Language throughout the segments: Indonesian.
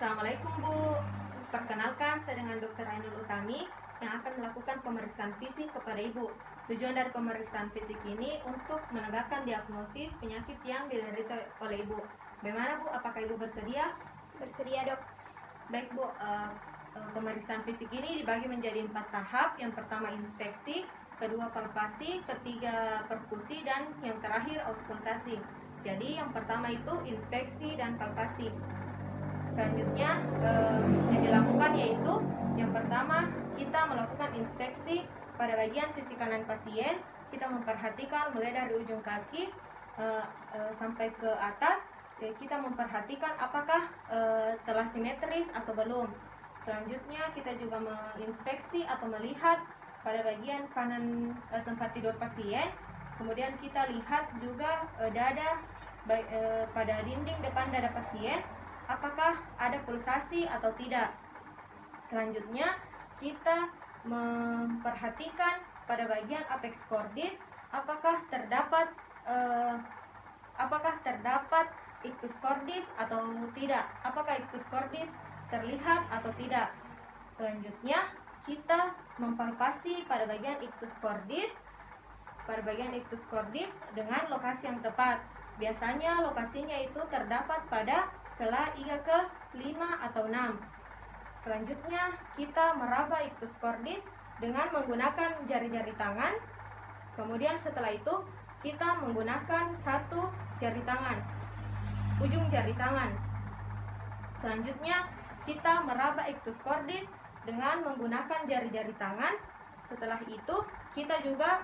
Assalamualaikum Bu. Perkenalkan, saya dengan Dr. Ainul Utami yang akan melakukan pemeriksaan fisik kepada Ibu. Tujuan dari pemeriksaan fisik ini untuk menegakkan diagnosis penyakit yang diderita oleh Ibu. Bagaimana Bu? Apakah Ibu bersedia? Bersedia, Dok. Baik Bu, pemeriksaan fisik ini dibagi menjadi 4 tahap. Yang pertama inspeksi, kedua palpasi, ketiga perkusi, dan yang terakhir auskultasi. Jadi yang pertama itu inspeksi dan palpasi. Selanjutnya yang dilakukan yaitu yang pertama kita melakukan inspeksi pada bagian sisi kanan pasien. Kita memperhatikan mulai dari ujung kaki sampai ke atas. Kita memperhatikan apakah telah simetris atau belum. Selanjutnya kita juga menginspeksi atau melihat pada bagian kanan tempat tidur pasien. Kemudian kita lihat juga dada pada dinding depan dada pasien, apakah ada pulsasi atau tidak. Selanjutnya kita memperhatikan pada bagian apex cordis apakah terdapat ictus cordis atau tidak, apakah ictus cordis terlihat atau tidak. Selanjutnya kita mempalpasi pada bagian ictus cordis dengan lokasi yang tepat. Biasanya lokasinya itu terdapat pada sela iga ke-5 atau 6. Selanjutnya kita meraba ictus cordis dengan menggunakan jari-jari tangan. Kemudian setelah itu kita menggunakan satu jari tangan, ujung jari tangan. Selanjutnya kita meraba ictus cordis dengan menggunakan jari-jari tangan. Setelah itu kita juga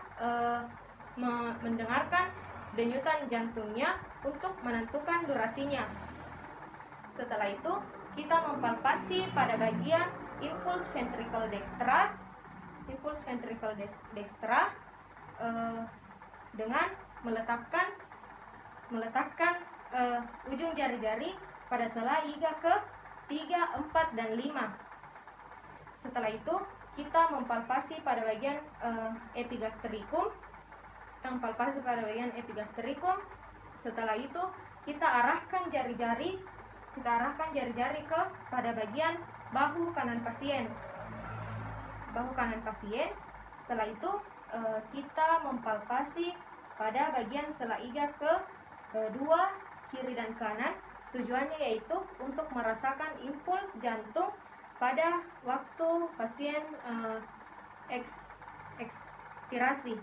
mendengarkan denyutan jantungnya untuk menentukan durasinya. Setelah itu kita mempalpasi pada bagian impuls ventricle dextra dengan meletakkan ujung jari-jari pada sela iga ke-3, 4, dan 5. Setelah itu kita mempalpasi pada bagian epigastricum. Setelah itu kita arahkan jari-jari ke pada bagian bahu kanan pasien. Setelah itu kita mempalpasi pada bagian sela iga ke-2 kiri dan kanan. Tujuannya yaitu untuk merasakan impuls jantung pada waktu pasien ekspirasi.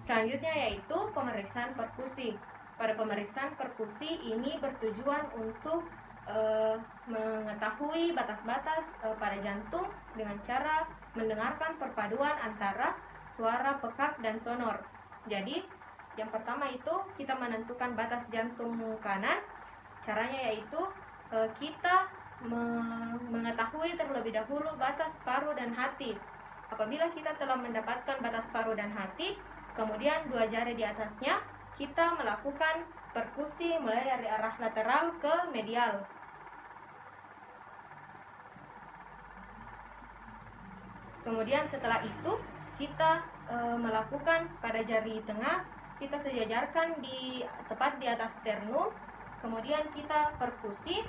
Selanjutnya yaitu pemeriksaan perkusi. Pada pemeriksaan perkusi ini bertujuan untuk mengetahui batas-batas pada jantung dengan cara mendengarkan perpaduan antara suara pekak dan sonor. Jadi yang pertama itu kita menentukan batas jantung kanan. Caranya yaitu kita mengetahui terlebih dahulu batas paru dan hati. Apabila kita telah mendapatkan batas paru dan hati, kemudian 2 jari di atasnya kita melakukan perkusi mulai dari arah lateral ke medial. Kemudian setelah itu kita melakukan pada jari tengah, kita sejajarkan tepat di atas sternum. Kemudian kita perkusi.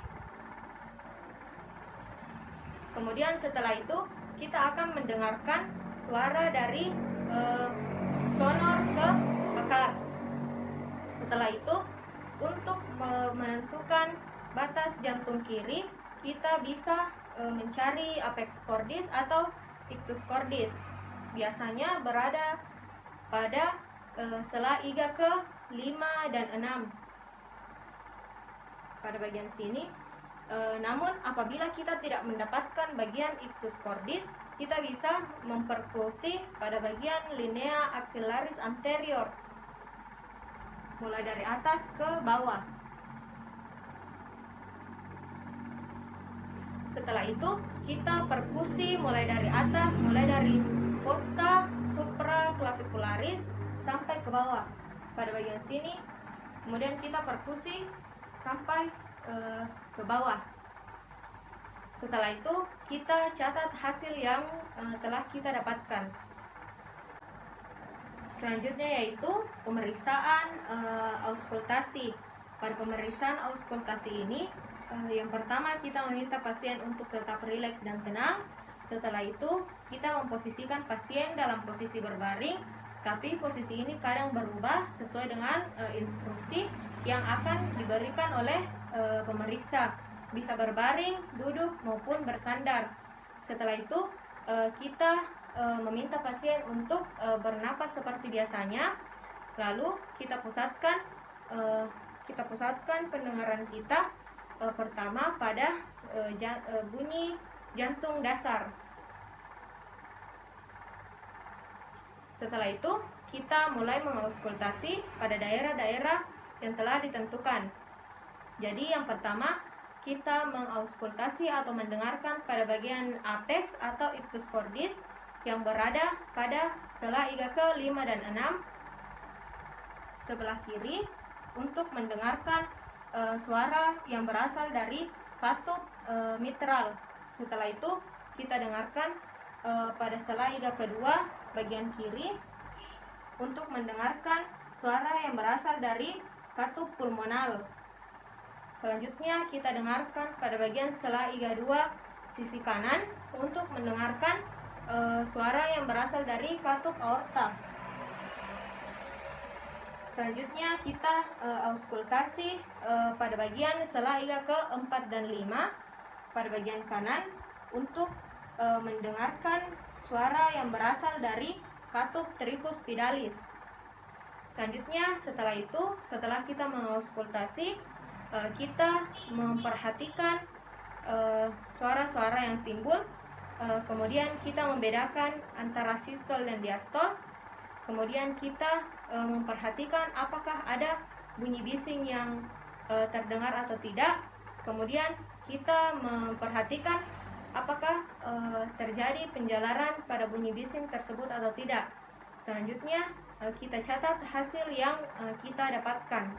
Kemudian setelah itu kita akan mendengarkan suara dari sonor ke pekak. Setelah itu untuk menentukan batas jantung kiri, kita bisa mencari apex cordis atau ictus cordis. Biasanya berada pada sela iga ke-5 dan 6 pada bagian sini. Namun apabila kita tidak mendapatkan bagian ictus cordis, kita bisa memperkusi pada bagian linea axillaris anterior mulai dari atas ke bawah. Setelah itu kita perkusi mulai dari atas, mulai dari fossa supraclavicularis sampai ke bawah pada bagian sini. Kemudian kita perkusi sampai ke bawah. Setelah itu kita catat hasil yang telah kita dapatkan. Selanjutnya yaitu pemeriksaan auskultasi. Pada pemeriksaan auskultasi ini Yang pertama, kita meminta pasien untuk tetap rileks dan tenang. Setelah itu, kita memposisikan pasien dalam posisi berbaring, tapi posisi ini kadang berubah sesuai dengan instruksi yang akan diberikan oleh pemeriksa. Bisa berbaring, duduk, maupun bersandar. Setelah itu, kita meminta pasien untuk bernapas seperti biasanya. Lalu kita pusatkan pendengaran kita pertama pada bunyi jantung dasar. Setelah itu, kita mulai mengauskultasi pada daerah-daerah yang telah ditentukan. Jadi yang pertama, kita mengauskultasi atau mendengarkan pada bagian apex atau ictus cordis yang berada pada sela iga ke-5 dan 6 sebelah kiri untuk mendengarkan suara yang berasal dari katup mitral. Setelah itu kita dengarkan pada sela iga kedua bagian kiri untuk mendengarkan suara yang berasal dari katup pulmonal. Selanjutnya kita dengarkan pada bagian sela iga 2 sisi kanan untuk mendengarkan suara yang berasal dari katup aorta. Selanjutnya kita auskultasi pada bagian sela iga ke-4 dan 5 pada bagian kanan untuk mendengarkan suara yang berasal dari katup tricuspidalis. Selanjutnya setelah kita mengauskultasi, kita memperhatikan suara-suara yang timbul, kemudian kita membedakan antara sistol dan diastol. Kemudian kita memperhatikan apakah ada bunyi bising yang terdengar atau tidak. Kemudian kita memperhatikan apakah terjadi penjalaran pada bunyi bising tersebut atau tidak. Selanjutnya kita catat hasil yang kita dapatkan.